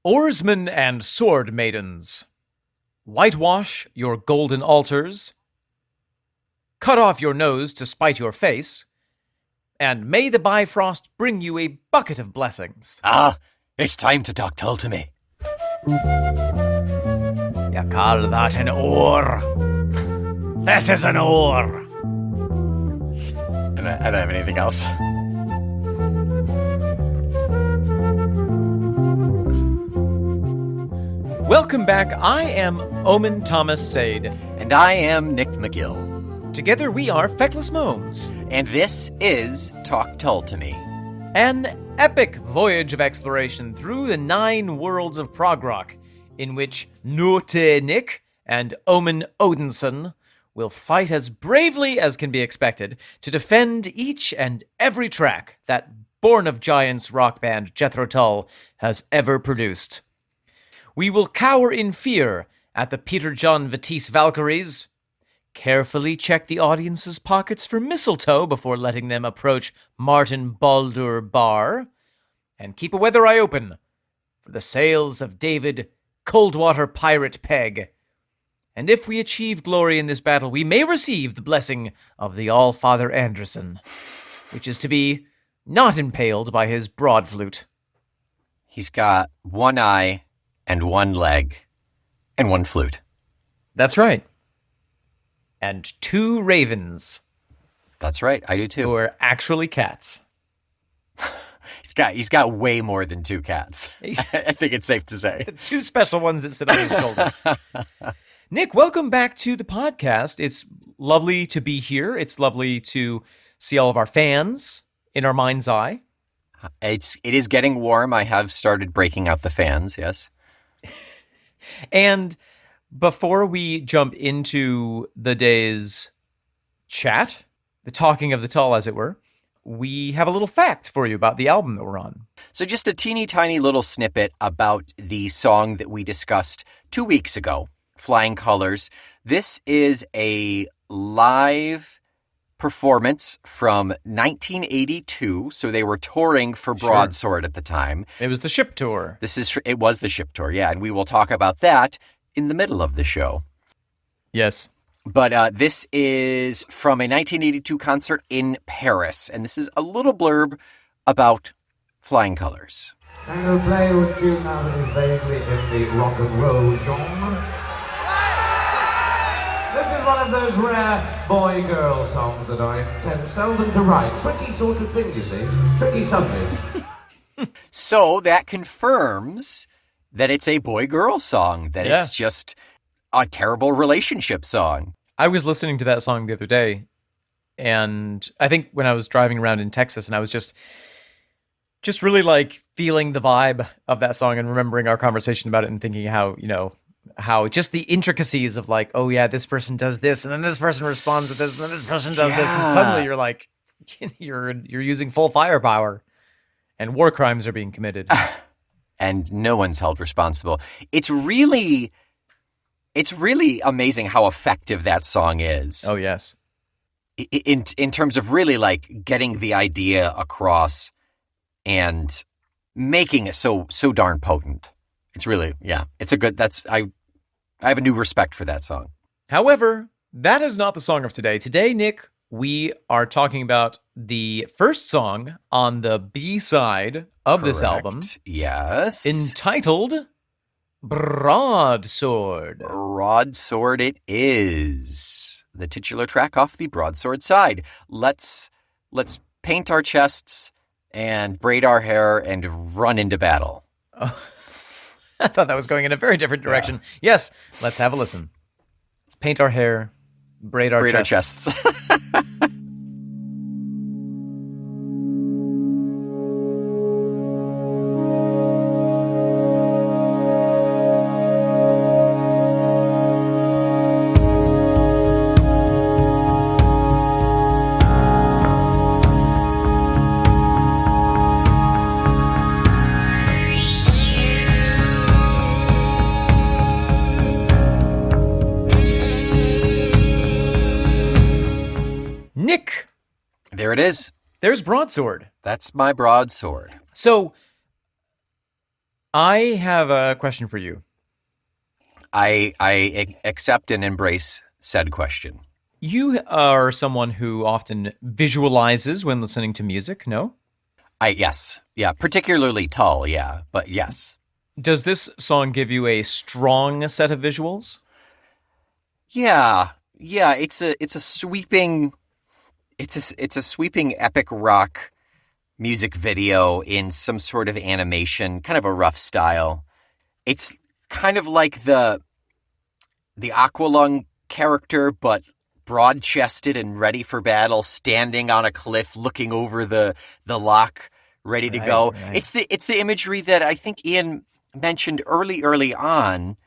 Oarsmen and sword maidens, whitewash your golden altars, cut off your nose to spite your face, and may the Bifrost bring you a bucket of blessings. Ah, it's time to talk Tull to me. You call that an oar? This is an oar. And I don't have anything else. Welcome back. I am Omen Thomas Sade. And I am Nick McGill. Together we are Feckless Gnomes. And this is Talk Tull to Me. An epic voyage of exploration through the 9 worlds of prog rock, in which Norte Nick and Omen Odinson will fight as bravely as can be expected to defend each and every track that Born of Giants rock band Jethro Tull has ever produced. We will cower in fear at the Peter John Vitesse Valkyries, carefully check the audience's pockets for mistletoe before letting them approach Martin Baldur Bar, and keep a weather eye open for the sails of David Coldwater Pirate Peg. And if we achieve glory in this battle, we may receive the blessing of the All-Father Anderson, which is to be not impaled by his broad flute. He's got one eye and one leg and one flute. That's right. And 2 ravens. That's right, I do too. Who are actually cats. He's got way more than 2 cats. I think it's safe to say. 2 special ones that sit on his shoulder. Nick, welcome back to the podcast. It's lovely to be here. It's lovely to see all of our fans in our mind's eye. It is getting warm. I have started breaking out the fans, yes. And before we jump into the day's chat, the talking of the Tull, as it were, we have a little fact for you about the album that we're on. So just a teeny tiny little snippet about the song that we discussed 2 weeks ago, Flying Colors. This is a live performance from 1982. So they were touring for Broadsword at the time. It was the ship tour. It was the ship tour, yeah. And we will talk about that in the middle of the show. Yes. But this is from a 1982 concert in Paris. And this is a little blurb about Flying Colors. I'm going to play a tune now that is vaguely in the rock and roll genre. This is one of those rare boy-girl songs that I tend seldom to write. Tricky sort of thing, you see. Tricky subject. So that confirms that it's a boy-girl song, that it's just a terrible relationship song. I was listening to that song the other day, and I think when I was driving around in Texas, and I was just really like feeling the vibe of that song and remembering our conversation about it and thinking how, how just the intricacies of like, oh yeah, this person does this, and then this person responds with this, and then this person does this, and suddenly you're like, you're using full firepower, and war crimes are being committed. And no one's held responsible. It's really amazing how effective that song is. Oh, yes. In terms of really like getting the idea across and making it so darn potent. It's really, it's a good, I have a new respect for that song. However, that is not the song of today. Today, Nick, we are talking about the first song on the B-side of this album. Yes. Entitled Broadsword. Broadsword it is. The titular track off the Broadsword side. Let's paint our chests and braid our hair and run into battle. Oh, I thought that was going in a very different direction. Yeah. Yes, let's have a listen. Let's paint our hair, braid our chests. Nick. There it is. There's Broadsword. That's my broadsword. So, I have a question for you. I accept and embrace said question. You are someone who often visualizes when listening to music, no? Yes. Yeah. Particularly Tull. Yeah. But yes. Does this song give you a strong set of visuals? Yeah. Yeah. It's a sweeping epic rock music video in some sort of animation, kind of a rough style. It's kind of like the Aqualung character, but broad-chested and ready for battle, standing on a cliff, looking over the loch, ready to go. Right. It's the imagery that I think Ian mentioned early on.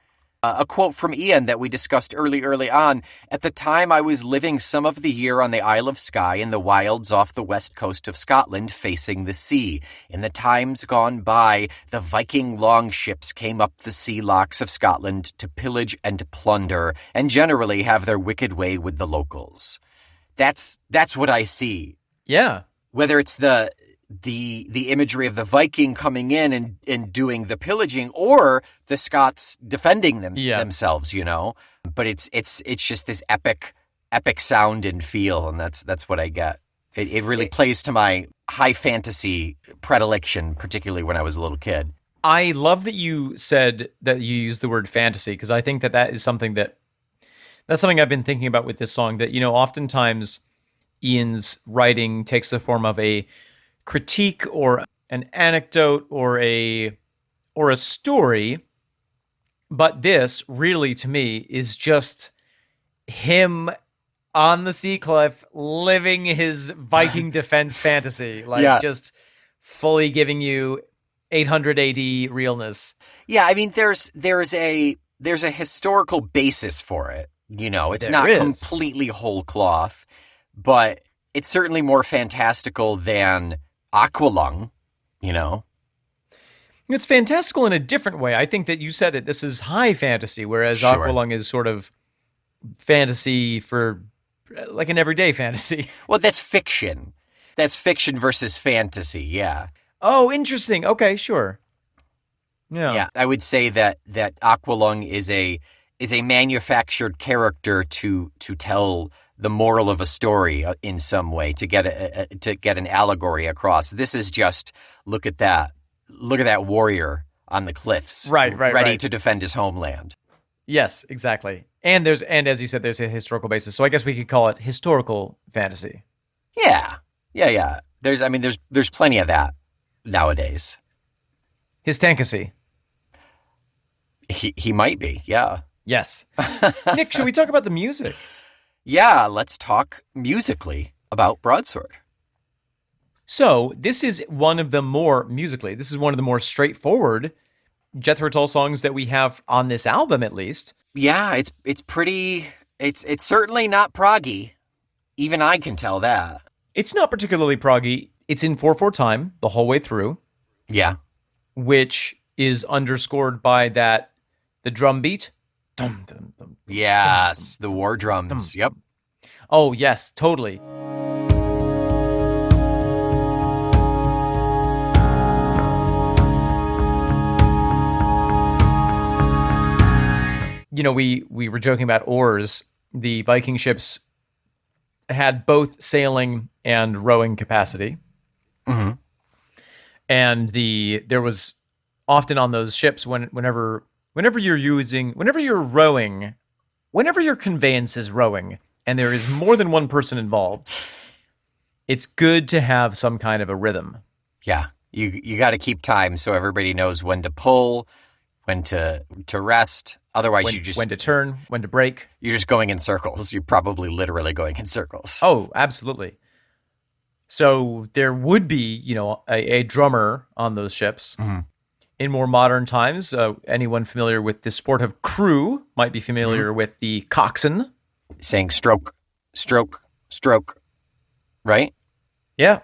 A quote from Ian that we discussed early on. At the time, I was living some of the year on the Isle of Skye in the wilds off the west coast of Scotland, facing the sea. In the times gone by, the Viking longships came up the sea lochs of Scotland to pillage and plunder, and generally have their wicked way with the locals. That's what I see. Yeah. Whether it's the imagery of the Viking coming in and doing the pillaging, or the Scots defending themselves, you know. But it's just this epic sound and feel, and that's what I get. It really plays to my high fantasy predilection, particularly when I was a little kid. I love that you said that you used the word fantasy, because I think that is something that's something I've been thinking about with this song, that, you know, oftentimes Ian's writing takes the form of a critique or an anecdote or a story, but this really, to me, is just him on the sea cliff living his Viking defense fantasy, just fully giving you 800 AD realness. Yeah, I mean, there's a historical basis for it. You know, it's not completely whole cloth, but it's certainly more fantastical than Aqualung, you know? It's fantastical in a different way. I think that you said it. This is high fantasy, whereas Sure. Aqualung is sort of fantasy for like an everyday fantasy. Well, that's fiction. That's fiction versus fantasy, yeah. Oh, interesting. Okay, sure. Yeah, I would say that Aqualung is a manufactured character to tell the moral of a story in some way, to get an allegory across. This is just look at that warrior on the cliffs, ready to defend his homeland. Yes, exactly. And as you said, there's a historical basis. So I guess we could call it historical fantasy. Yeah. There's plenty of that nowadays. Histantasy. He might be, yeah. Yes. Nick, should we talk about the music? Yeah, let's talk musically about Broadsword. So this is one of the more straightforward Jethro Tull songs that we have on this album, at least. Yeah, it's certainly not proggy. Even I can tell that. It's not particularly proggy. It's in 4/4 time the whole way through. Yeah. Which is underscored by the drum beat. Dum, dum, dum, yes, the war drums. Yep. Oh, yes, totally. You know, we were joking about oars. The Viking ships had both sailing and rowing capacity. Mm-hmm. And there was often on those ships whenever your conveyance is rowing and there is more than one person involved, it's good to have some kind of a rhythm. Yeah, you got to keep time so everybody knows when to pull, when to rest. Otherwise, when to turn, when to break. You're just going in circles. You're probably literally going in circles. Oh, absolutely. So there would be, you know, a drummer on those ships. Mm-hmm. In more modern times, anyone familiar with the sport of crew might be familiar with the coxswain. Saying stroke, stroke, stroke, right? Yeah.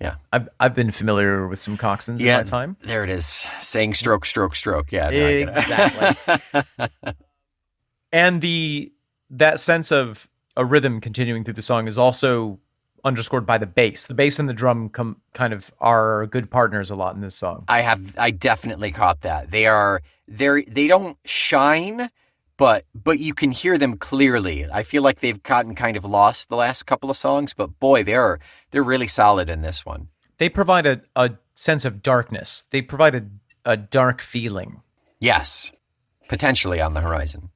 Yeah. I've been familiar with some coxswains in my time. There it is. Saying stroke, stroke, stroke. Yeah. No, exactly. And that sense of a rhythm continuing through the song is also underscored by the bass. The bass and the drum kind of are good partners a lot in this song. I definitely caught that. They don't shine, but you can hear them clearly. I feel like they've gotten kind of lost the last couple of songs, but boy, they're really solid in this one. They provide a sense of darkness. They provide a dark feeling. Yes. Potentially on the horizon.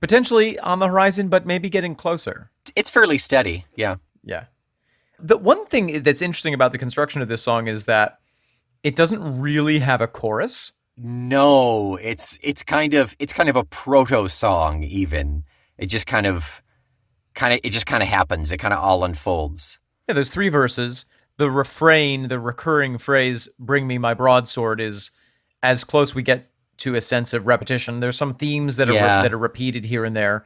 Potentially on the horizon, but maybe getting closer. It's fairly steady, yeah. Yeah. The one thing that's interesting about the construction of this song is that it doesn't really have a chorus. No, it's kind of a proto song even. It just kind of happens. It kind of all unfolds. Yeah, there's 3 verses. The refrain, the recurring phrase, "Bring me my broadsword," is as close we get to a sense of repetition. There's some themes that are repeated here and there,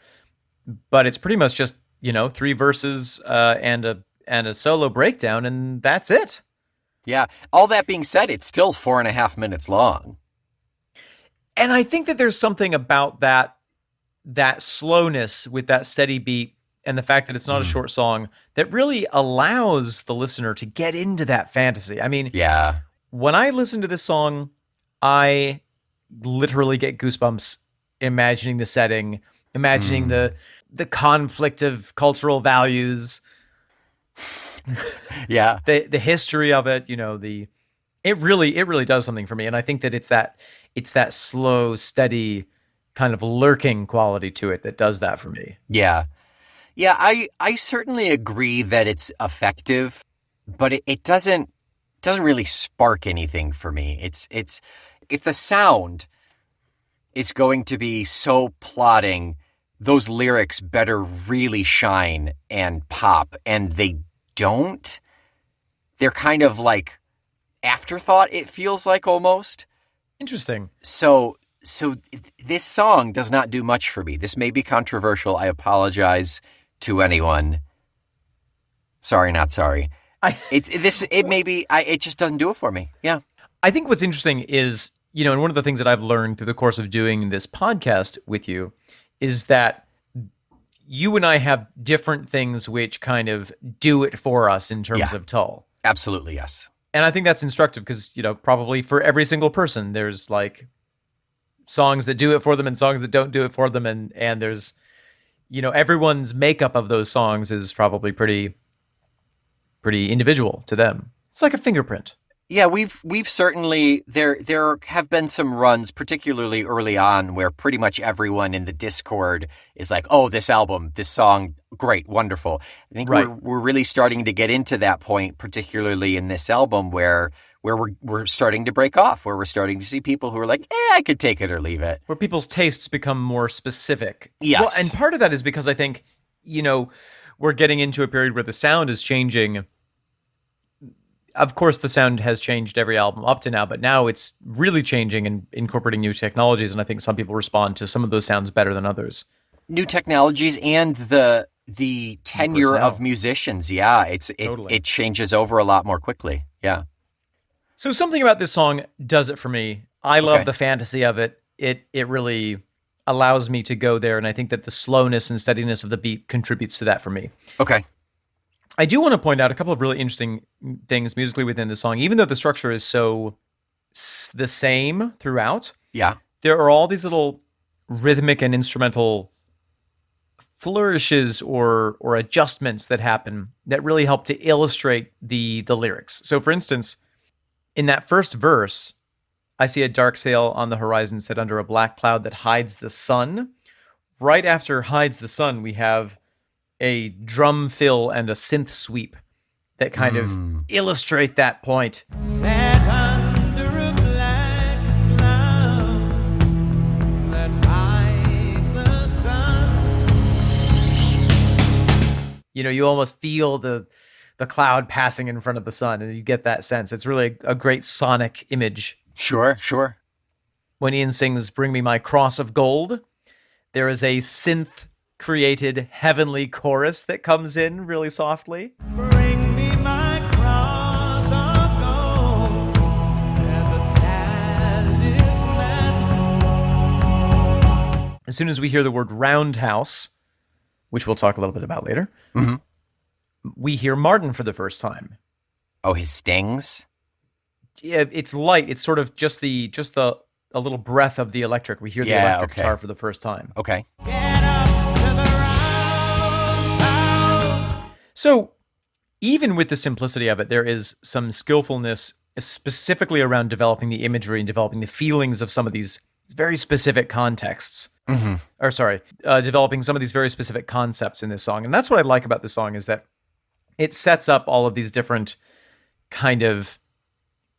but it's pretty much just, 3 verses and a solo breakdown, and that's it. Yeah. All that being said, it's still 4.5 minutes long. And I think that there's something about that slowness with that steady beat and the fact that it's not a short song that really allows the listener to get into that fantasy. I mean, yeah. When I listen to this song, I literally get goosebumps imagining the setting, imagining the conflict of cultural values. Yeah. The history of it, it really does something for me. And I think that it's that slow, steady kind of lurking quality to it that does that for me. Yeah. Yeah, I certainly agree that it's effective, but it doesn't really spark anything for me. It's if the sound is going to be so plotting, those lyrics better really shine and pop, and they don't. They're kind of like afterthought, it feels like, almost. Interesting. So this song does not do much for me. This may be controversial. I apologize to anyone. Sorry, not sorry. It just doesn't do it for me. Yeah. I think what's interesting is, and one of the things that I've learned through the course of doing this podcast with you is that you and I have different things which kind of do it for us in terms of Tull. Absolutely, yes. And I think that's instructive because, probably for every single person, there's like songs that do it for them and songs that don't do it for them. And there's, everyone's makeup of those songs is probably pretty individual to them. It's like a fingerprint. Yeah, we've certainly, there have been some runs, particularly early on, where pretty much everyone in the Discord is like, oh, this album, this song, great, wonderful. I think we're really starting to get into that point, particularly in this album where we're starting to break off, where we're starting to see people who are like, I could take it or leave it. Where people's tastes become more specific. Yes. Well, and part of that is because I think, we're getting into a period where the sound is changing. Of course, the sound has changed every album up to now, but now it's really changing and incorporating new technologies, and I think some people respond to some of those sounds better than others. New technologies and the tenure of musicians, it changes over a lot more quickly, yeah. So something about this song does it for me. I love the fantasy of it. It really allows me to go there, and I think that the slowness and steadiness of the beat contributes to that for me. Okay. I do want to point out a couple of really interesting things musically within the song, even though the structure is so the same throughout. Yeah. There are all these little rhythmic and instrumental flourishes or adjustments that happen that really help to illustrate the lyrics. So for instance, in that first verse, I see a dark sail on the horizon set under a black cloud that hides the sun. Right after hides the sun, we have a drum fill and a synth sweep that kind of illustrate that point. Sat under a black cloud that hides the sun. You almost feel the cloud passing in front of the sun, and you get that sense. It's really a great sonic image. Sure. When Ian sings "Bring Me My Cross of Gold," there is a synth-created heavenly chorus that comes in really softly. Bring me my cross of gold as a talisman. As soon as we hear the word roundhouse, which we'll talk a little bit about later, we hear Martin for the first time. Oh, his stings? Yeah, it's light. It's sort of just a little breath of the electric. We hear the electric guitar for the first time. Okay. Get up to the roundhouse. So even with the simplicity of it, there is some skillfulness specifically around developing the imagery and developing the feelings of some of these very specific contexts. Developing some of these very specific concepts in this song. And that's what I like about this song, is that it sets up all of these different kind of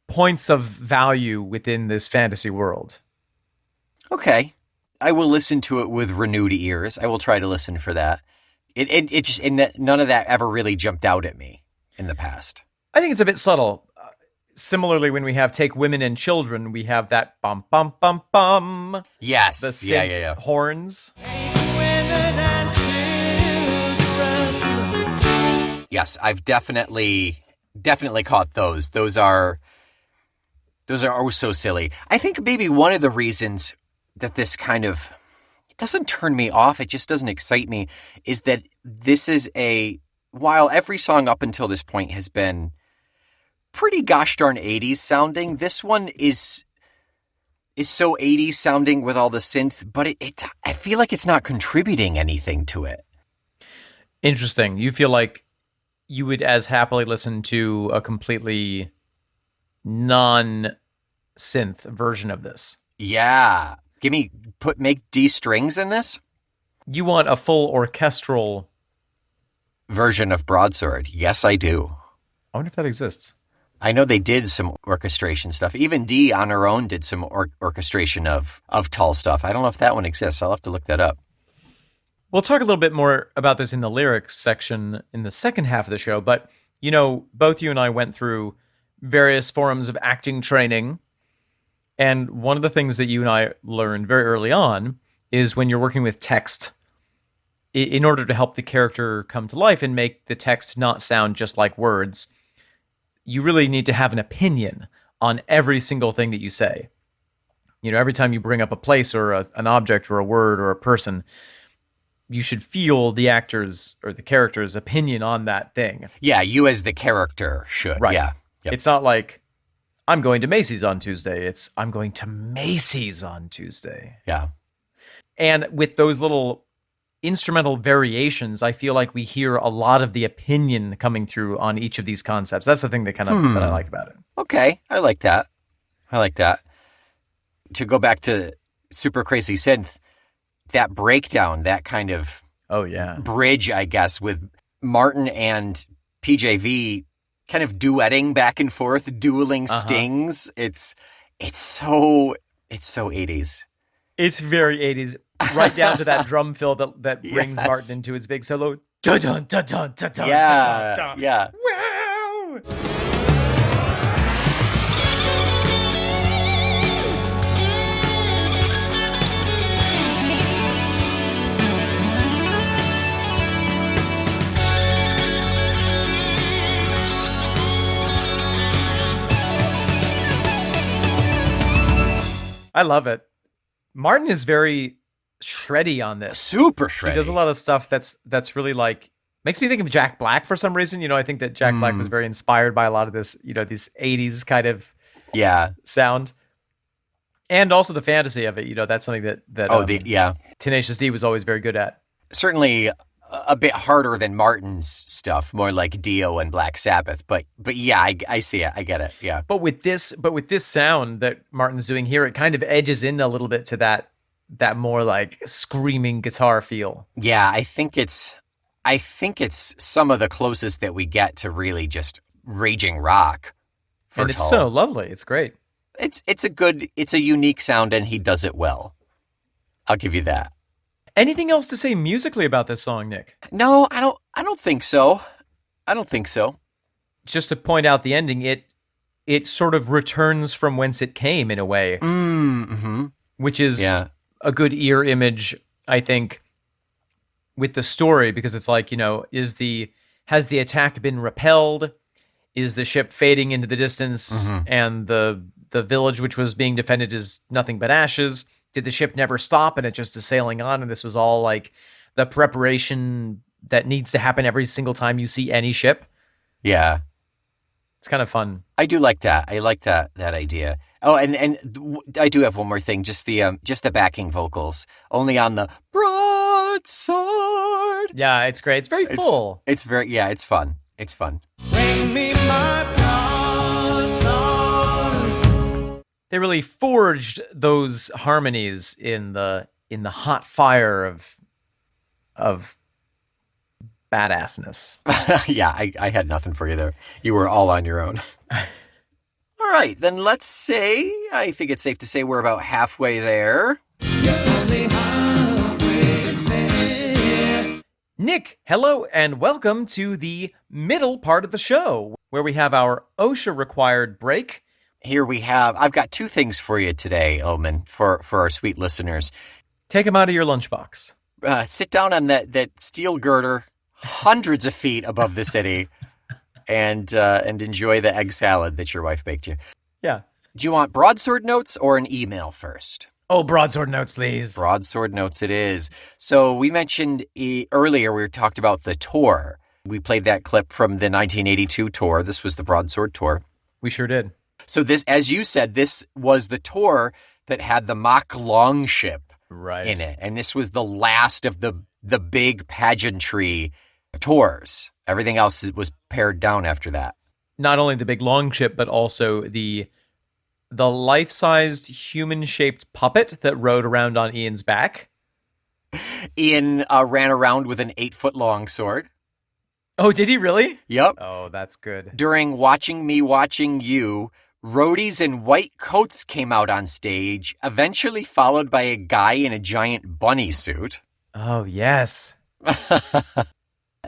points of value within this fantasy world. Okay. I will listen to it with renewed ears. I will try to listen for that. None of that ever really jumped out at me in the past. I think it's a bit subtle. Similarly, when we have Take Women and Children, we have that bum, bum, bum, bum. Yes. The synth horns. Take women and children. Yes, I've definitely caught those. Those are oh so silly. I think maybe one of the reasons that this kind of, it doesn't turn me off, it just doesn't excite me, is that this is while every song up until this point has been pretty gosh darn 80s sounding, this one is so 80s sounding with all the synth, but I feel like it's not contributing anything to it. Interesting. You feel like you would as happily listen to a completely non-synth version of this. Yeah. Make D strings in this? You want a full orchestral version of Broadsword. Yes, I do. I wonder if that exists. I know they did some orchestration stuff. Even Dee on her own did some orchestration of Tull stuff. I don't know if that one exists. I'll have to look that up. We'll talk a little bit more about this in the lyrics section in the second half of the show, but, both you and I went through various forms of acting training, and one of the things that you and I learned very early on is when you're working with text, in order to help the character come to life and make the text not sound just like words, you really need to have an opinion on every single thing that you say. Every time you bring up a place or an object or a word or a person, you should feel the actor's or the character's opinion on that thing. Yeah, you as the character should. Right. Yeah. Yep. It's not like, I'm going to Macy's on Tuesday. It's, I'm going to Macy's on Tuesday. Yeah. And with those little instrumental variations, I feel like we hear a lot of the opinion coming through on each of these concepts. That's the thing that that I like about it. Okay. I like that. To go back to Super Crazy Synth, that breakdown, that kind of bridge, I guess, with Martin and PJV kind of duetting back and forth, dueling stings. It's so 80s. It's very 80s, right down to that drum fill that brings Martin into his big solo. Dun dun dun dun dun dun. Yeah, dun, dun. yeah. Wow. I love it. Martin is very shreddy on this. Super shreddy. He does a lot of stuff that's really like, makes me think of Jack Black for some reason. I think that Jack Black was very inspired by a lot of this, these 80s kind of sound. And also the fantasy of it, that's something that Tenacious D was always very good at. Certainly a bit harder than Martin's stuff, more like Dio and Black Sabbath. But yeah, I see it. I get it. Yeah. But with this sound that Martin's doing here, it kind of edges in a little bit to that more like screaming guitar feel. Yeah, I think it's some of the closest that we get to really just raging rock. And it's so lovely. It's great. It's a unique sound, and he does it well. I'll give you that. Anything else to say musically about this song, Nick? No, I don't think so. Just to point out the ending, it sort of returns from whence it came in a way, which is a good ear image, I think, with the story, because it's like, has the attack been repelled? Is the ship fading into the distance, and the village which was being defended is nothing but ashes? Did the ship never stop and it just is sailing on, and this was all like the preparation that needs to happen every single time you see any ship. Yeah. It's kind of fun. I do like that. I like that idea. Oh, and I do have one more thing. Just the backing vocals, only on the Broadsword. Yeah, it's great. It's very full. It's very it's fun. It's fun. Bring me my broadsword. They really forged those harmonies in the hot fire of badassness. Yeah, I had nothing for you there. You were all on your own. All right, then let's say, I think it's safe to say we're about halfway there. You're only halfway there. Nick, hello, and welcome to the middle part of the show, where we have our OSHA-required break. Here I've got two things for you today, Omen, for our sweet listeners. Take them out of your lunchbox. Sit down on that steel girder, hundreds of feet above the city, and enjoy the egg salad that your wife baked you. Yeah. Do you want broadsword notes or an email first? Oh, broadsword notes, please. Broadsword notes it is. So we mentioned earlier, we talked about the tour. We played that clip from the 1982 tour. This was the Broadsword tour. We sure did. So this, as you said, this was the tour that had the mock longship in it. And this was the last of the big pageantry tours. Everything else was pared down after that. Not only the big longship, but also the life-sized human-shaped puppet that rode around on Ian's back. Ian ran around with an 8-foot long sword. Oh, did he really? Yep. Oh, that's good. During Watching Me, Watching You, roadies in white coats came out on stage, eventually followed by a guy in a giant bunny suit. Oh, yes.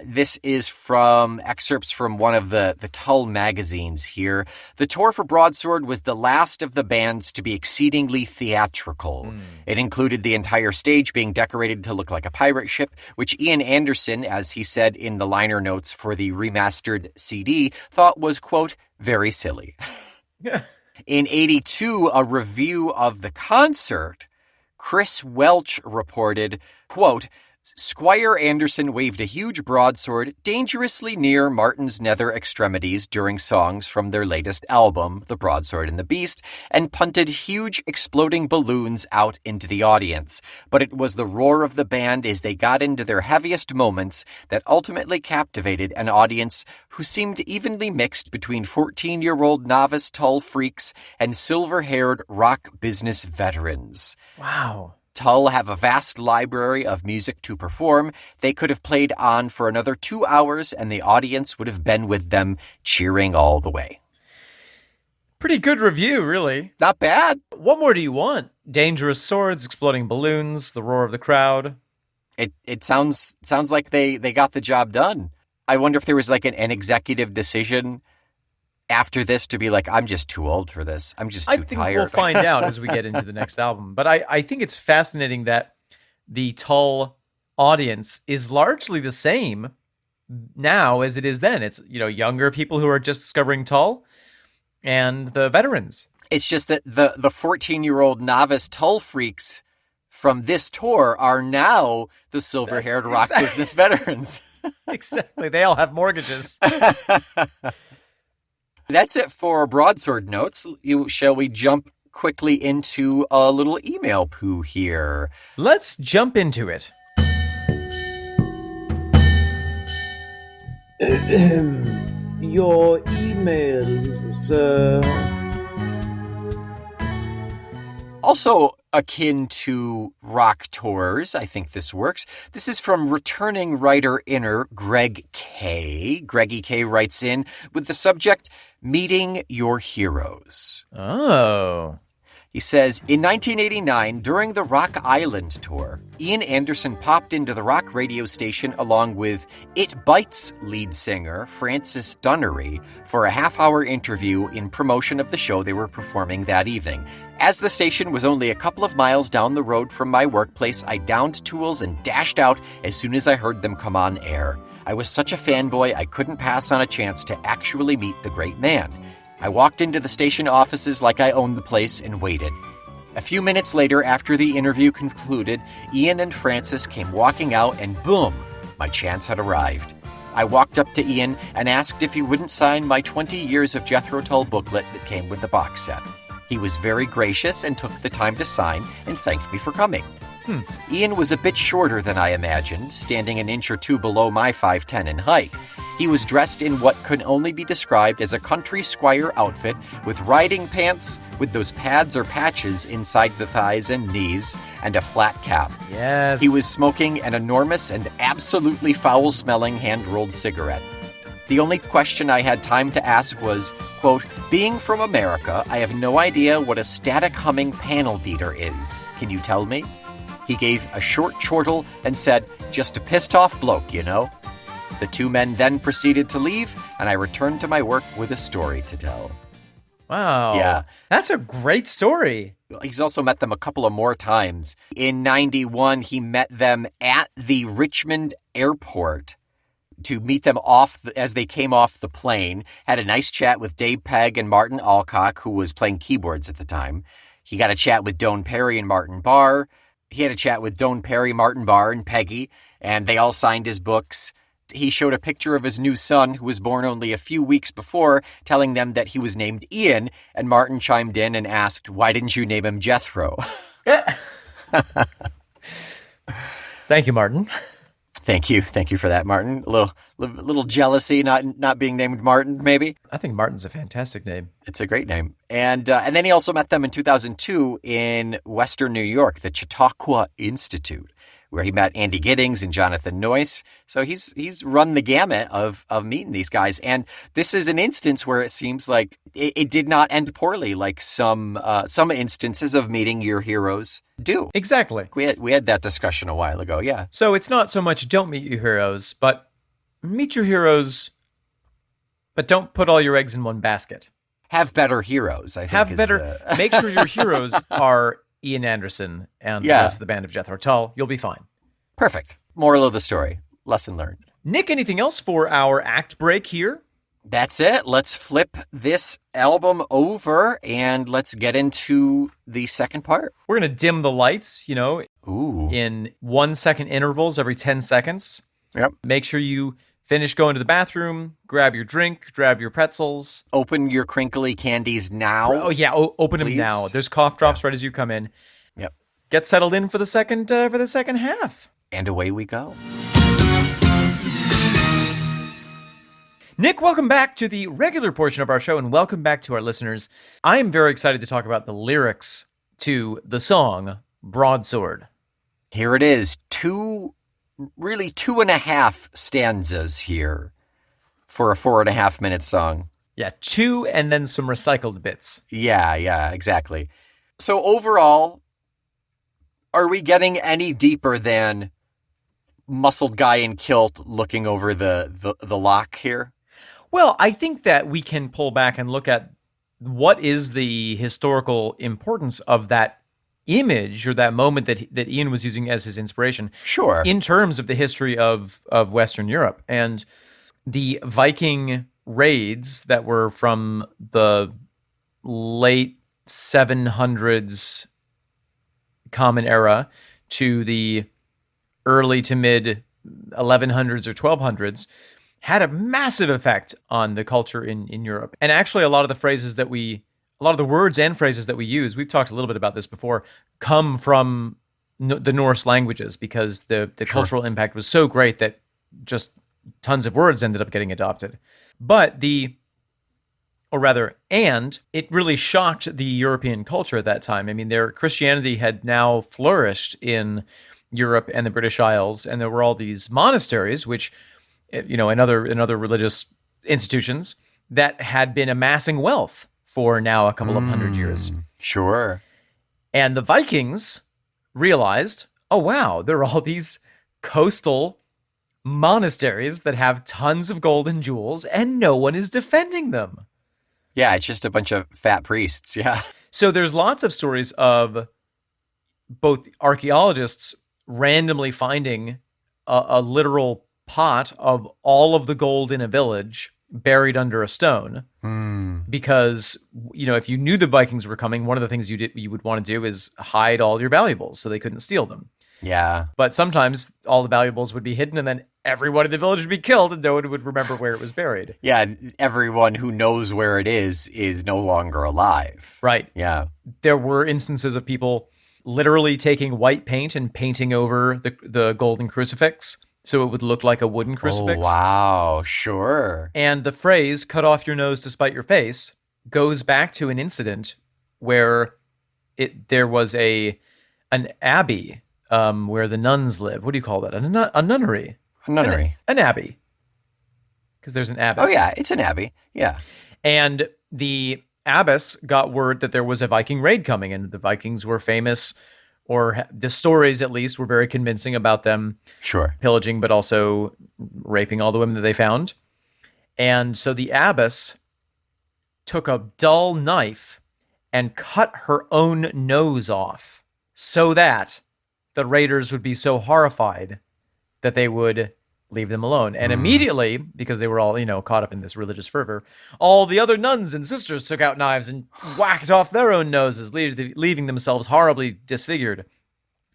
This is from excerpts from one of the Tull magazines here. The tour for Broadsword was the last of the bands to be exceedingly theatrical. It included the entire stage being decorated to look like a pirate ship, which Ian Anderson, as he said in the liner notes for the remastered CD, thought was, quote, very silly. In 82, a review of the concert, Chris Welch reported, quote, Squire Anderson waved a huge broadsword dangerously near Martin's nether extremities during songs from their latest album, The Broadsword and the Beast, and punted huge exploding balloons out into the audience. But it was the roar of the band as they got into their heaviest moments that ultimately captivated an audience who seemed evenly mixed between 14-year-old novice Tull freaks and silver-haired rock business veterans. Wow. Tull have a vast library of music to perform. They could have played on for another 2 hours, and the audience would have been with them, cheering all the way. Pretty good review, really. Not bad. What more do you want? Dangerous swords, exploding balloons, the roar of the crowd. It sounds like they got the job done. I wonder if there was like an executive decision after this to be like, I'm just too old for this. I'm just too tired. We'll find out as we get into the next album. But I think it's fascinating that the Tull audience is largely the same now as it is then. It's, younger people who are just discovering Tull and the veterans. It's just that the 14-year-old novice Tull freaks from this tour are now the silver-haired rock business veterans. Exactly. They all have mortgages. That's it for Broadsword notes. Shall we jump quickly into a little email poo here? Let's jump into it. Your emails, sir. Also akin to rock tours, I think this works. This is from returning writer-inner Greg K. Greggy K writes in with the subject, Meeting Your Heroes. Oh. He says, in 1989, during the Rock Island tour, Ian Anderson popped into the rock radio station along with It Bites lead singer Francis Dunnery for a half-hour interview in promotion of the show they were performing that evening. As the station was only a couple of miles down the road from my workplace, I downed tools and dashed out as soon as I heard them come on air. I was such a fanboy, I couldn't pass on a chance to actually meet the great man. I walked into the station offices like I owned the place and waited. A few minutes later, after the interview concluded, Ian and Francis came walking out and boom, My chance had arrived. I walked up to Ian and asked if he wouldn't sign my 20 Years of Jethro Tull booklet that came with the box set. He was very gracious and took the time to sign and thanked me for coming. Ian was a bit shorter than I imagined, standing an inch or two below my 5'10" in height. He was dressed in what could only be described as a country squire outfit with riding pants with those pads or patches inside the thighs and knees and a flat cap. Yes. He was smoking an enormous and absolutely foul-smelling hand-rolled cigarette. The only question I had time to ask was, quote, "Being from America, I have no idea what a static humming panel beater is. Can you tell me?" He gave a short chortle and said, "Just a pissed-off bloke, you know." The two men then proceeded to leave, and I returned to my work with a story to tell. Wow. Yeah. That's a great story. He's also met them a couple of more times. In 91, he met them at the Richmond airport to meet them as they came off the plane. Had a nice chat with Dave Pegg and Martin Alcock, who was playing keyboards at the time. He got a chat with Doane Perry and Martin Barr. He had a chat with Doane Perry, Martin Barr, and Peggy, and they all signed his books. He showed a picture of his new son, who was born only a few weeks before, telling them that he was named Ian, and Martin chimed in and asked, "Why didn't you name him Jethro?" Thank you, Martin. Thank you for that, Martin. A little jealousy not being named Martin, maybe. I think Martin's a fantastic name. It's a great name. And then he also met them in 2002 in Western New York, the Chautauqua Institute, where he met Andy Giddings and Jonathan Noyce. So he's run the gamut of meeting these guys. And this is an instance where it seems like it did not end poorly, like some instances of meeting your heroes do. Exactly. We had that discussion a while ago, yeah. So it's not so much don't meet your heroes, but meet your heroes, but don't put all your eggs in one basket. Have better heroes, I think. Make sure your heroes are Ian Anderson and the rest of the band of Jethro Tull. You'll be fine. Perfect. Moral of the story. Lesson learned. Nick, anything else for our act break here? That's it. Let's flip this album over and let's get into the second part. We're going to dim the lights, Ooh. in 1 second intervals every 10 seconds. Yep. Make sure you finish going to the bathroom, grab your drink, grab your pretzels. Open your crinkly candies now. Oh, yeah. Open them now. There's cough drops right as you come in. Yep. Get settled in for the second half. And away we go. Nick, welcome back to the regular portion of our show, and welcome back to our listeners. I am very excited to talk about the lyrics to the song Broadsword. Here it is. 2.5 stanzas here for a 4.5 minute song. Yeah, 2 and then some recycled bits. Yeah, exactly. So overall, are we getting any deeper than muscled guy in kilt looking over the loch here? Well, I think that we can pull back and look at what is the historical importance of that image or that moment that Ian was using as his inspiration. Sure. In terms of the history of Western Europe and the Viking raids that were from the late 700s Common Era to the early to mid 1100s or 1200s had a massive effect on the culture in Europe. And actually a lot of the words and phrases that we use, we've talked a little bit about this before, come from the Norse languages because the cultural impact was so great that just tons of words ended up getting adopted. But it really shocked the European culture at that time. I mean, Christianity had now flourished in Europe and the British Isles, and there were all these monasteries, which, and other religious institutions that had been amassing wealth for now a couple of hundred years. Sure. And the Vikings realized, oh, wow, there are all these coastal monasteries that have tons of gold and jewels, and no one is defending them. Yeah, it's just a bunch of fat priests, yeah. So there's lots of stories of both archaeologists randomly finding a literal pot of all of the gold in a village buried under a stone. Because, if you knew the Vikings were coming, one of the things you would want to do is hide all your valuables so they couldn't steal them. Yeah. But sometimes all the valuables would be hidden, and then everyone in the village would be killed, and no one would remember where it was buried. Yeah, and everyone who knows where it is no longer alive. Right. Yeah. There were instances of people literally taking white paint and painting over the golden crucifix so it would look like a wooden crucifix. Oh, wow. Sure. And the phrase, cut off your nose to spite your face, goes back to an incident where there was an abbey where the nuns live. What do you call that? A nunnery. A nunnery. An abbey. Because there's an abbess. Oh, yeah. It's an abbey. Yeah. And the abbess got word that there was a Viking raid coming, and the Vikings were famous, or the stories at least were very convincing about them Sure. pillaging, but also raping all the women that they found. And so the abbess took a dull knife and cut her own nose off so that the raiders would be so horrified that they would leave them alone. And immediately, because they were all, caught up in this religious fervor, all the other nuns and sisters took out knives and whacked off their own noses, leaving themselves horribly disfigured.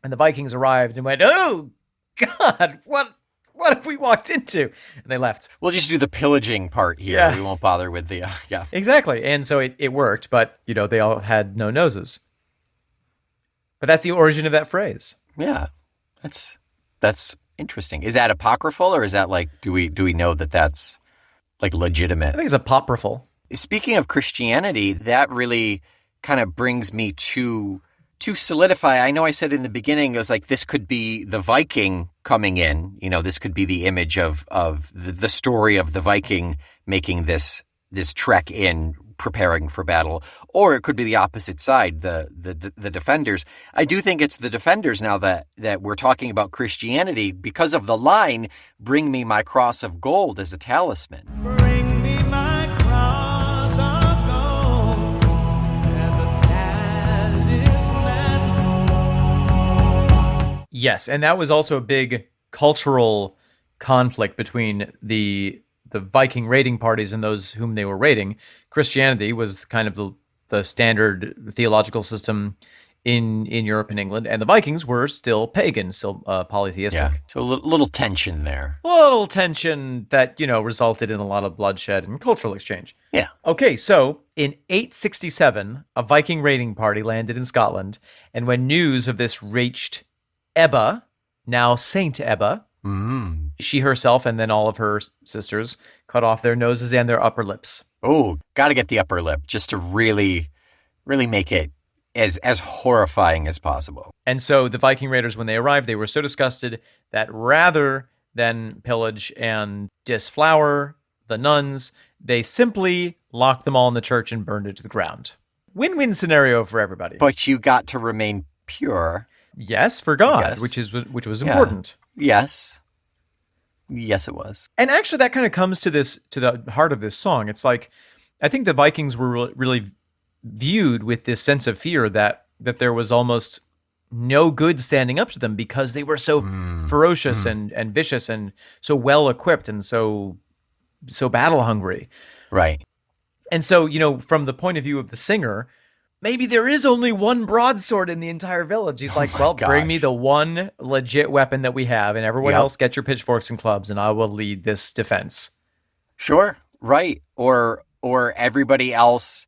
And the Vikings arrived and went, "Oh, God, what have we walked into?" And they left. We'll just do the pillaging part here. Yeah. We won't bother with the, yeah. Exactly. And so it worked, but, they all had no noses. But that's the origin of that phrase. Yeah. That's interesting. Is that apocryphal, or is that do we know that that's legitimate? I think it's apocryphal. Speaking of Christianity, that really kind of brings me to solidify. I know I said in the beginning, it was this could be the Viking coming in. This could be the image of the story of the Viking making this trek in, preparing for battle, or it could be the opposite side, the defenders. I do think it's the defenders now that we're talking about Christianity because of the line, "Bring me my cross of gold" as a talisman. Bring me my cross of gold as a talisman. Yes, and that was also a big cultural conflict between the Viking raiding parties and those whom they were raiding. Christianity was kind of the standard theological system in Europe and England, and the Vikings were still pagan, still polytheistic. Yeah. So a little tension there. A little tension that, resulted in a lot of bloodshed and cultural exchange. Yeah. Okay, so in 867, a Viking raiding party landed in Scotland, and when news of this reached Ebba, now Saint Ebba, she herself and then all of her sisters cut off their noses and their upper lips. Oh, got to get the upper lip just to really, really make it as horrifying as possible. And so the Viking raiders, when they arrived, they were so disgusted that rather than pillage and disflower the nuns, they simply locked them all in the church and burned it to the ground. Win-win scenario for everybody. But you got to remain pure. Yes, for God, Yes. which was Yeah. important. Yes. Yes, it was. And actually, that kind of comes to the heart of this song. It's I think the Vikings were really viewed with this sense of fear that there was almost no good standing up to them because they were so ferocious and vicious and so well equipped and so battle hungry. Right. And so, from the point of view of the singer, maybe there is only one broadsword in the entire village. He's like, well, bring me the one legit weapon that we have, and everyone else get your pitchforks and clubs, and I will lead this defense. Sure. Right. Or everybody else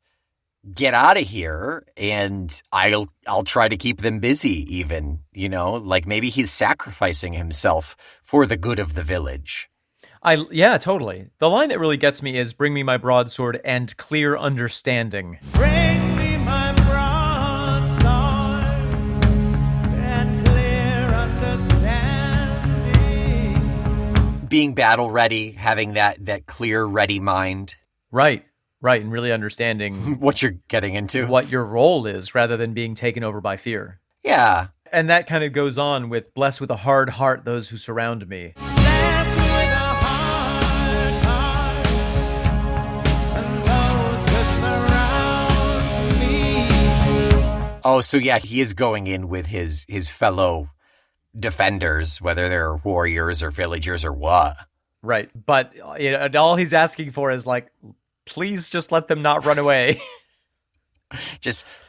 get out of here, and I'll try to keep them busy even, maybe he's sacrificing himself for the good of the village. Yeah, totally. The line that really gets me is, bring me my broadsword and clear understanding. Bring me my broadsword and clear understanding. Being battle ready, having that clear, ready mind. Right, and really understanding what you're getting into. what your role is rather than being taken over by fear. Yeah. And that kind of goes on with, bless with a hard heart those who surround me. Bless with a hard heart and those who surround me. Oh, so yeah, he is going in with his fellow defenders, whether they're warriors or villagers or what. Right. But all he's asking for is please just let them not run away.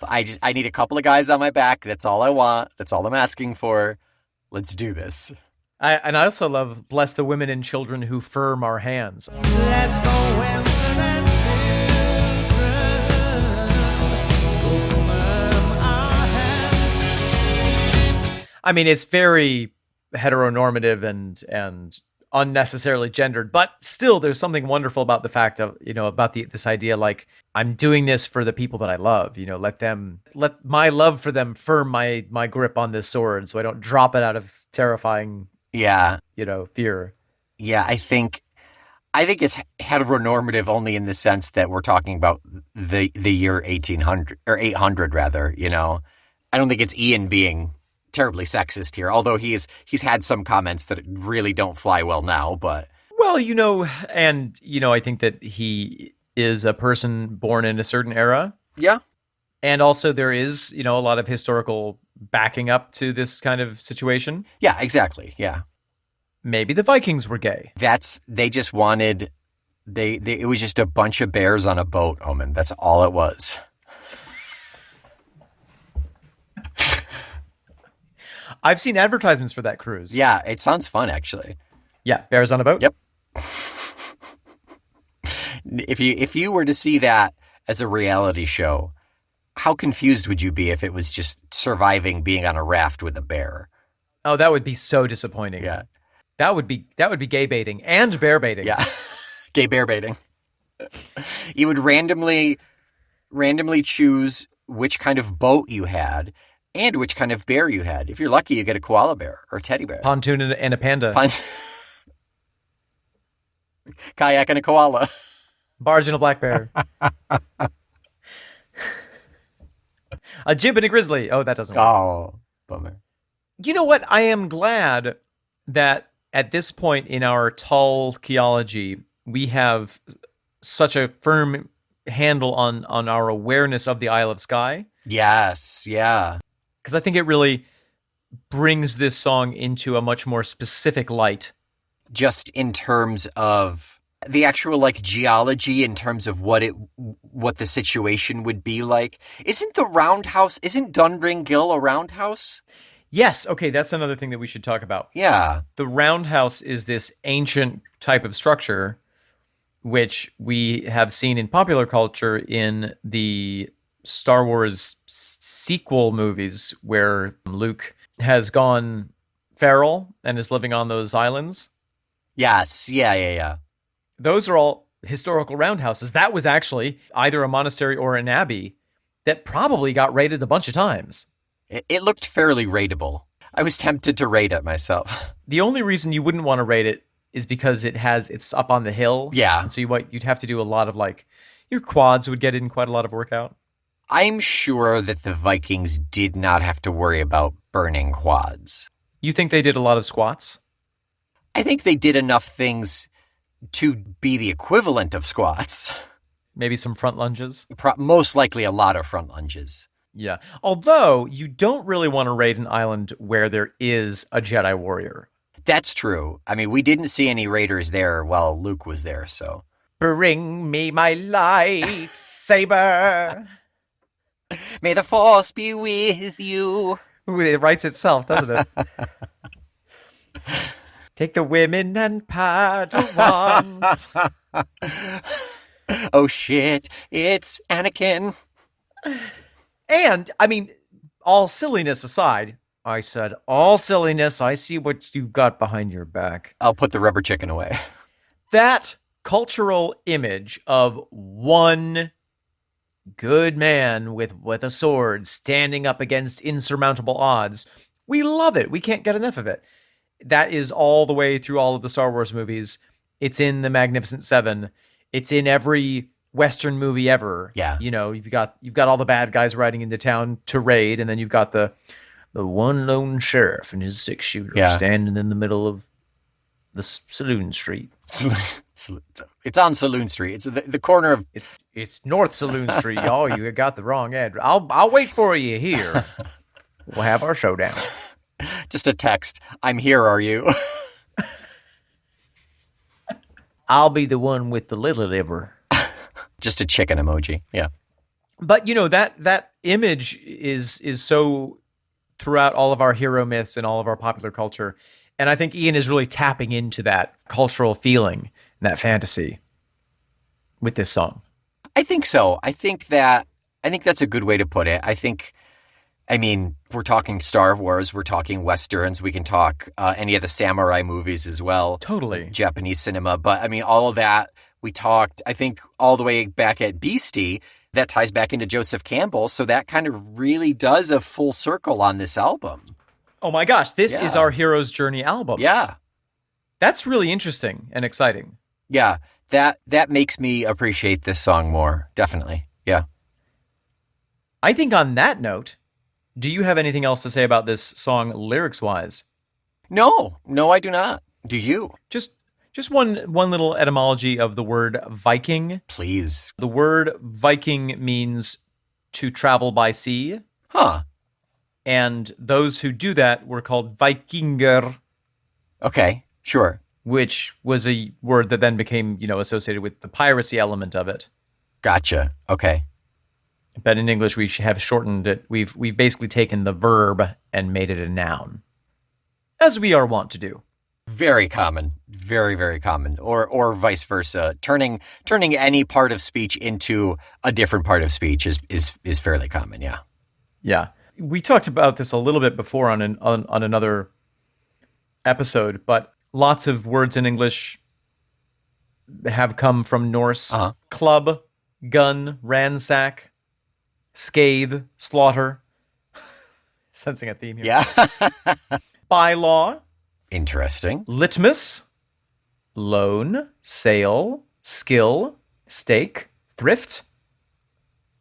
I need a couple of guys on my back. That's all I want. That's all I'm asking for. Let's do this. And I also love "Bless the women and children who firm our hands." Bless the women and children who firm our hands. I mean, it's very heteronormative and unnecessarily gendered, but still there's something wonderful about the fact of, about this idea, like, I'm doing this for the people that I love, let my love for them firm my grip on this sword so I don't drop it out of terrifying, Yeah. fear. Yeah, I think it's heteronormative only in the sense that we're talking about the year 1800 or 800 rather, I don't think it's Ian being terribly sexist here, although he's had some comments that really don't fly well now, but Well, I think that he is a person born in a certain era. yeah. And also there is, a lot of historical backing up to this kind of situation. Yeah, exactly. Yeah. Maybe the Vikings were gay. They just wanted it was just a bunch of bears on a boat, Omen. That's all it was. I've seen advertisements for that cruise. Yeah, it sounds fun actually. Yeah, bears on a boat. Yep. If you were to see that as a reality show, how confused would you be if it was just surviving being on a raft with a bear? Oh, that would be so disappointing. Yeah. That would be gay baiting and bear baiting. Yeah. Gay bear baiting. You would randomly choose which kind of boat you had and which kind of bear you had. If you're lucky, you get a koala bear or a teddy bear. Pontoon and a panda. Kayak and a koala. Barge and a black bear. A jib and a grizzly. Oh, that doesn't work. Oh, bummer. You know what? I am glad that at this point in our Tull theology, we have such a firm handle on our awareness of the Isle of Skye. Yes, yeah. Because I think it really brings this song into a much more specific light. Just in terms of the actual geology, in terms of what the situation would be like. Isn't Dunringill a roundhouse? Yes, okay, that's another thing that we should talk about. Yeah. The roundhouse is this ancient type of structure which we have seen in popular culture in the Star Wars sequel movies where Luke has gone feral and is living on those islands. Yes, yeah. Those are all historical roundhouses. That was actually either a monastery or an abbey that probably got raided a bunch of times. It looked fairly raidable. I was tempted to raid it myself. The only reason you wouldn't want to raid it is because it's up on the hill. Yeah. And so you'd have to do a lot of your quads would get in quite a lot of workout. I'm sure that the Vikings did not have to worry about burning quads. You think they did a lot of squats? I think they did enough things to be the equivalent of squats. Maybe some front lunges? Most likely a lot of front lunges. Yeah. Although you don't really want to raid an island where there is a Jedi warrior. That's true. I mean, we didn't see any raiders there while Luke was there, so. Bring me my lightsaber. May the Force be with you. Ooh, it writes itself, doesn't it? Take the women and Padawans. Oh shit, it's Anakin. And, I mean, all silliness aside, I said, all silliness, I see what you've got behind your back. I'll put the rubber chicken away. That cultural image of one good man with a sword standing up against insurmountable odds, we love it. We can't get enough of it. That is all the way through all of the Star Wars movies. It's in the Magnificent Seven. It's in every Western movie ever. Yeah. You've got all the bad guys riding into town to raid, and then you've got the one lone sheriff and his 6-shooter standing in the middle of the Saloon Street. It's on Saloon Street. It's the corner of... It's North Saloon Street, y'all. You got the wrong address. I'll wait for you here. We'll have our showdown. Just a text. I'm here, are you? I'll be the one with the little liver. Just a chicken emoji. Yeah. But that image is so throughout all of our hero myths and all of our popular culture. And I think Ian is really tapping into that cultural feeling and that fantasy with this song. I think so. I think that's a good way to put it. We're talking Star Wars, we're talking Westerns, we can talk any of the samurai movies as well. Totally. Japanese cinema. But all of that, we talked, I think, all the way back at Beastie, that ties back into Joseph Campbell. So that kind of really does a full circle on this album. Oh my gosh, this is our Hero's Journey album. Yeah. That's really interesting and exciting. Yeah, that makes me appreciate this song more, definitely. Yeah. I think on that note, do you have anything else to say about this song lyrics-wise? No, I do not. Do you? Just one little etymology of the word Viking. Please. The word Viking means to travel by sea. Huh. And those who do that were called Vikinger. Okay, sure. Which was a word that then became, associated with the piracy element of it. Gotcha. Okay. But in English, we have shortened it. We've basically taken the verb and made it a noun, as we are wont to do. Very common. Very, very common. Or vice versa. Turning any part of speech into a different part of speech is fairly common, yeah. Yeah. We talked about this a little bit before on another episode, but lots of words in English have come from Norse. Uh-huh. Club, gun, ransack, scathe, slaughter. Sensing a theme here. Yeah. Bylaw. Interesting. Litmus. Loan, sail, skill, stake, thrift,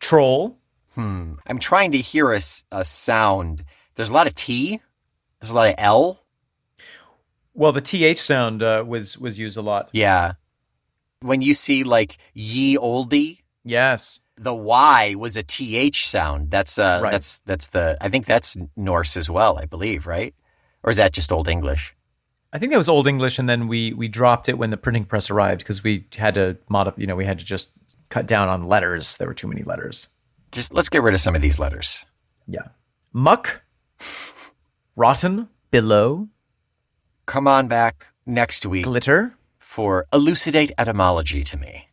troll. I'm trying to hear a sound. There's a lot of T. There's a lot of L. Well, the TH sound was used a lot. Yeah. When you see like ye olde, Yes. the Y was a TH sound. That's Right. I think that's Norse as well, I believe, right? Or is that just Old English? I think that was Old English, and then we dropped it when the printing press arrived because we had to we had to just cut down on letters. There were too many letters. Just let's get rid of some of these letters. Yeah. Muck, rotten, below, Come on back next week glitter. for Elucidate Etymology to me.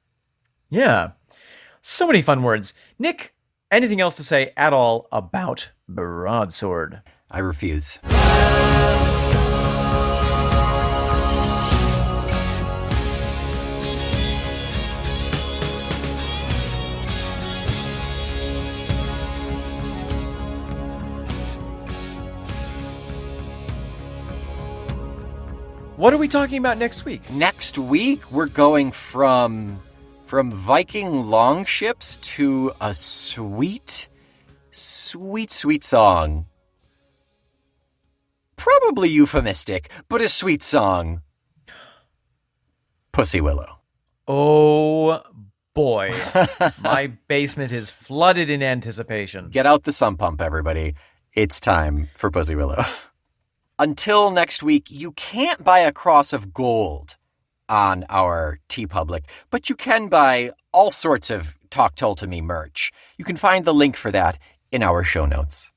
Yeah. So many fun words. Nick, anything else to say at all about Broadsword? I refuse. What are we talking about next week? Next week, we're going from Viking longships to a sweet, sweet, sweet song. Probably euphemistic, but a sweet song. Pussy Willow. Oh boy. My basement is flooded in anticipation. Get out the sump pump, everybody. It's time for Pussy Willow. Until next week, you can't buy a cross of gold on our TeePublic, but you can buy all sorts of Talk Tull to Me merch. You can find the link for that in our show notes.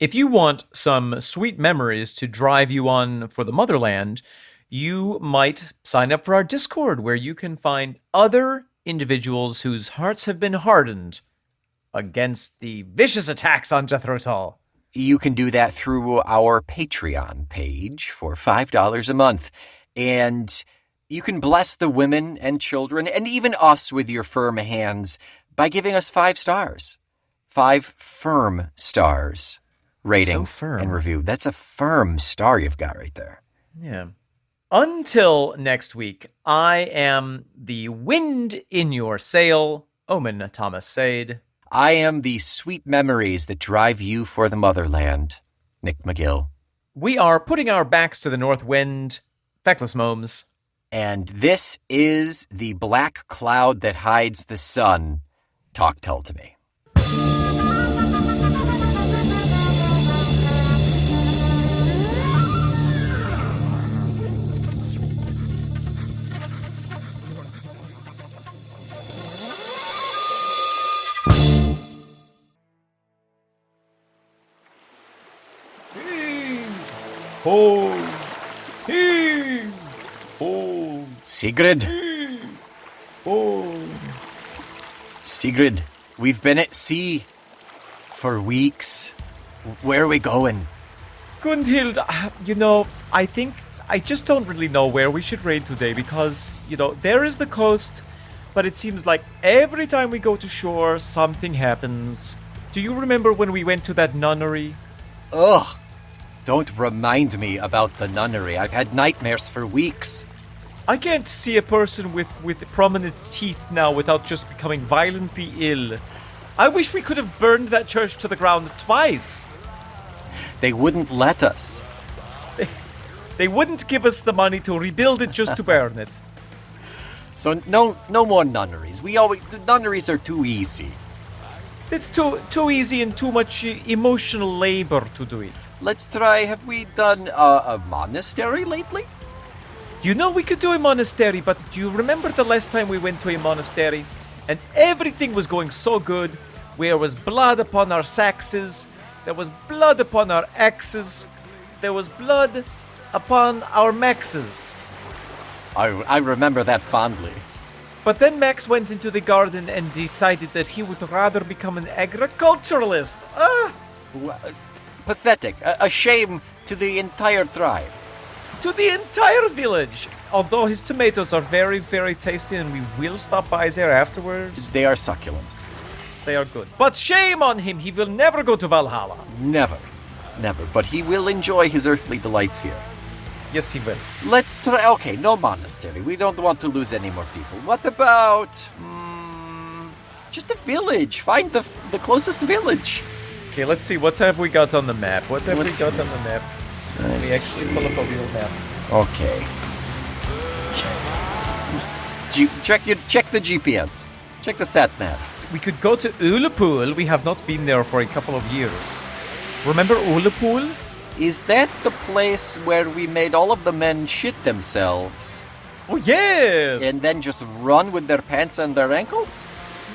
If you want some sweet memories to drive you on for the motherland, you might sign up for our Discord, where you can find other individuals whose hearts have been hardened against the vicious attacks on Jethro Tull. You can do that through our Patreon page for $5 a month. And you can bless the women and children and even us with your firm hands by giving us 5 stars. 5 firm stars rating So firm. and review. That's a firm star you've got right there. Yeah. Until next week, I am the wind in your sail, Omen Thomas Sade. I am the sweet memories that drive you for the motherland, Nick McGill. We are putting our backs to the north wind, feckless momes. And this is the black cloud that hides the sun. Talk Tull to Me. Hold. Heave. Hold. Sigrid. Hold. Sigrid, we've been at sea for weeks. Where are we going? Gunhild, I think I just don't really know where we should raid today because, there is the coast, but it seems like every time we go to shore, something happens. Do you remember when we went to that nunnery? Ugh. Don't remind me about the nunnery. I've had nightmares for weeks. I can't see a person with prominent teeth now without just becoming violently ill. I wish we could have burned that church to the ground twice. They wouldn't let us. They wouldn't give us the money to rebuild it just to burn it. So no more nunneries. The nunneries are too easy. It's too easy and too much emotional labor to do it. Let's try. Have we done a monastery lately? We could do a monastery, but do you remember the last time we went to a monastery? And everything was going so good. There was blood upon our saxes. There was blood upon our axes. There was blood upon our maxes. I remember that fondly. But then Max went into the garden and decided that he would rather become an agriculturalist. Pathetic. A shame to the entire tribe. To the entire village. Although his tomatoes are very, very tasty and we will stop by there afterwards. They are succulent. They are good. But shame on him. He will never go to Valhalla. Never. But he will enjoy his earthly delights here. Yes, he will. Let's try. Okay, no monastery. We don't want to lose any more people. What about just a village? Find the closest village. Okay, let's see. What have we got on the map? What have Let's we got see. on the map? Let's We actually pull up a real map. Okay. Check the GPS. Check the sat nav. We could go to Ulepool. We have not been there for a couple of years. Remember Ulepool? Is that the place where we made all of the men shit themselves Oh, yes! and then just run with their pants and their ankles?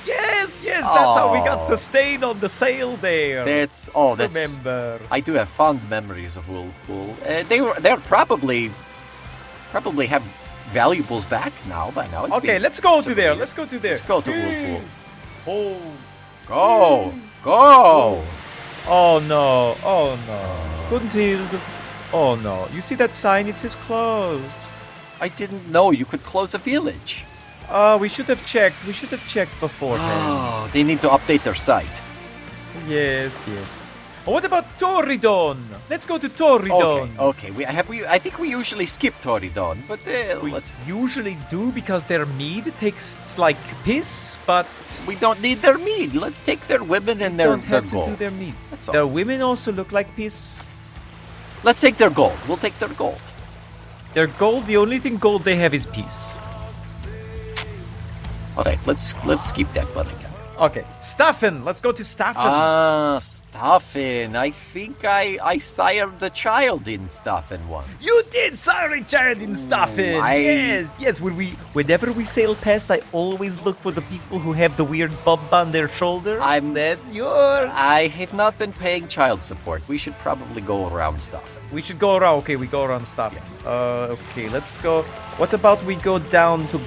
Yes, that's how we got Oh. sustained on the sail there. That's Remember. I do have fond memories of Whirlpool. They're probably have valuables back now by now. It's Okay, been let's go to several there. years. Let's go to there. Let's go to Whirlpool. Oh. Go! Oh no. Gunhild. Oh no. You see that sign? It says closed. I didn't know you could close a village. We should have checked. We should have checked beforehand. Oh, they need to update their site. Yes. What about Torridon? Let's go to Torridon. Okay. I think we usually skip Torridon, but We let's. usually do because their mead tastes like piss, but We don't need their mead. Let's take their women and their don't have to gold. do their mead. That's all. Their women also look like piss. Let's take their gold. We'll take their gold. Their gold, the only thing gold they have is peace. All right. Let's skip that one again. Okay, Staffen. Let's go to Staffen. Staffen. I think I sired the child in Staffen once. You did, sorry, child in Staffen. Yes. Whenever we sail past, I always look for the people who have the weird bump on their shoulder. That's yours. I have not been paying child support. We should probably go around Staffen. We should go around. Okay, we go around Staffen. Yes. Okay, let's go. What about we go down to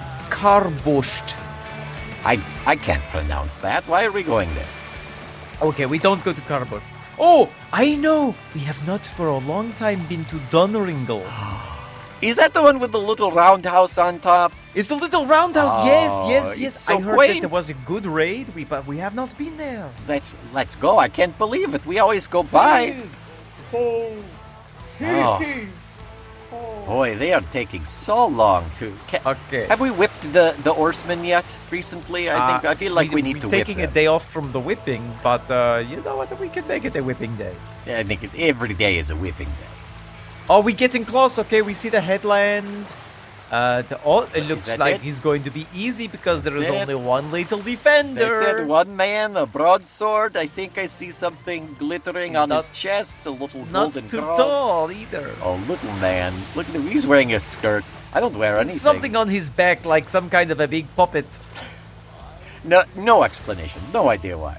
Skarbosht? I can't pronounce that. Why are we going there? Okay, we don't go to Karbosht. Oh, I know. We have not for a long time been to Donneringel. Is that the one with the little roundhouse on top? Is the little roundhouse? Oh, Yes. it's so I heard quaint. that there was a good raid, but we have not been there. Let's go. I can't believe it. We always go by. Oh. Boy, they are taking so long to. Okay. Have we whipped the oarsmen yet recently? I feel like we need to whip taking them. a day off from the whipping, but you know what? We can make it a whipping day. Yeah, I think every day is a whipping day. Oh, we getting close. Okay, we see the headland. It looks that like it? he's going to be easy because there That's is it. only one little defender. That's it. One man, a broadsword. I think I see something glittering He's on his not- chest. A little Not golden too cross. tall either. Oh, little man. Look at him. He's wearing a skirt. I don't wear anything. Something on his back, like some kind of a big puppet. No explanation. No idea why.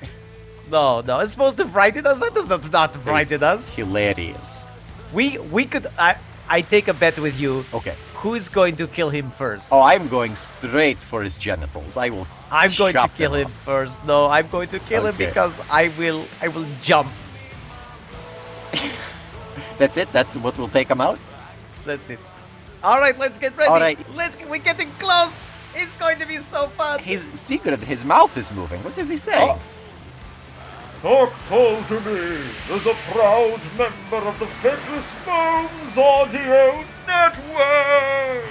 No, it's supposed to frighten us. That does not frighten us. Hilarious. We could. I take a bet with you. Okay. Who is going to kill him first? Oh, I'm going straight for his genitals. I'm going to chop kill them him off. first. No, I'm going to kill him Okay. because I will jump. That's it? That's what will take him out? That's it. All right, let's get ready. All right. We're getting close. It's going to be so fun. His secret, his mouth is moving. What does he say? Talk full to me as a proud member of the Fendless Bones Audio Network!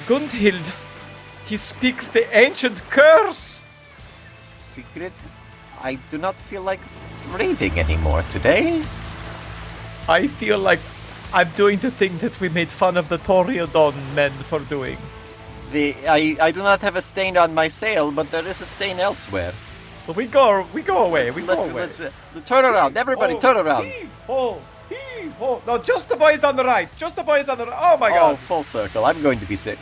Gundhild, he speaks the ancient curse. Secret? I do not feel like reading anymore today. I feel like I'm doing the thing that we made fun of the Toreadon men for doing. I do not have a stain on my sail, but there is a stain elsewhere. But we go away. Let's turn around. Everybody, turn around. Heave ho! No, just the boys on the right. Oh my Oh, god. full circle. I'm going to be sick.